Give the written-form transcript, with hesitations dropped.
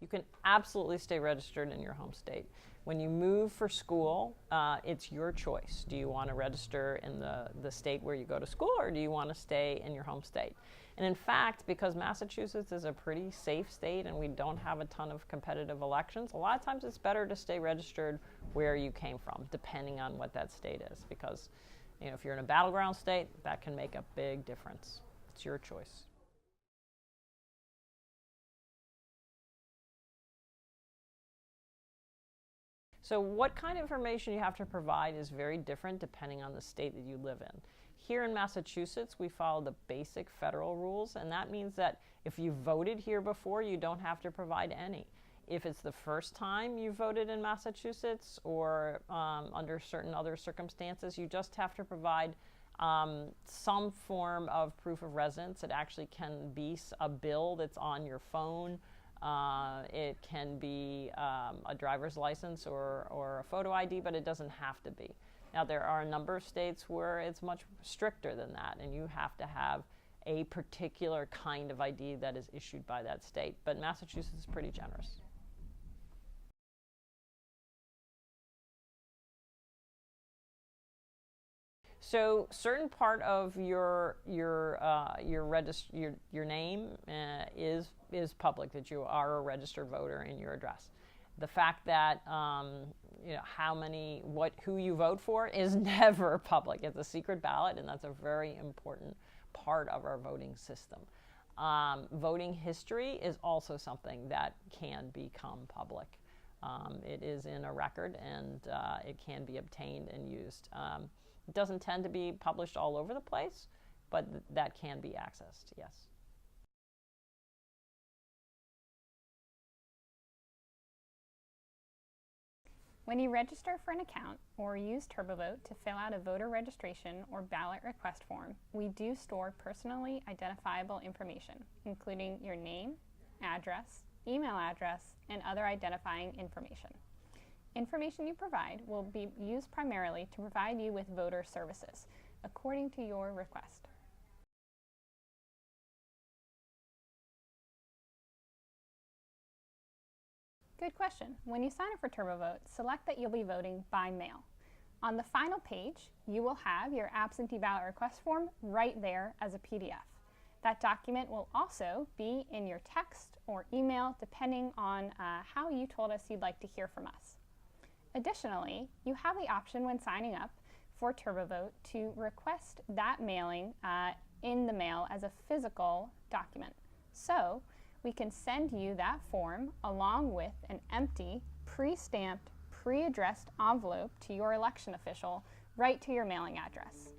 You can absolutely stay registered in your home state. When you move for school, it's your choice. Do you want to register in the state where you go to school, or do you want to stay in your home state? And in fact, because Massachusetts is a pretty safe state and we don't have a ton of competitive elections, a lot of times it's better to stay registered where you came from, depending on what that state is. Because if you're in a battleground state, that can make a big difference. It's your choice. So what kind of information you have to provide is very different depending on the state that you live in. Here in Massachusetts, we follow the basic federal rules, and that means that if you voted here before, you don't have to provide any. If it's the first time you voted in Massachusetts or under certain other circumstances, you just have to provide some form of proof of residence. It actually can be a bill that's on your phone. It can be a driver's license or a photo ID, but it doesn't have to be. Now, there are a number of states where it's much stricter than that, and you have to have a particular kind of ID that is issued by that state. But Massachusetts is pretty generous. So, certain part of your name is public, that you are a registered voter in your address. The fact that who you vote for is never public. It's a secret ballot, and that's a very important part of our voting system. Voting history is also something that can become public. It is in a record, and it can be obtained and used. It doesn't tend to be published all over the place, but that can be accessed, yes. When you register for an account or use TurboVote to fill out a voter registration or ballot request form, we do store personally identifiable information, including your name, address, email address, and other identifying information. Information you provide will be used primarily to provide you with voter services, according to your request. Good question. When you sign up for TurboVote, select that you'll be voting by mail. On the final page, you will have your absentee ballot request form right there as a PDF. That document will also be in your text or email, depending on how you told us you'd like to hear from us. Additionally, you have the option when signing up for TurboVote to request that mailing in the mail as a physical document. So, we can send you that form along with an empty, pre-stamped, pre-addressed envelope to your election official right to your mailing address.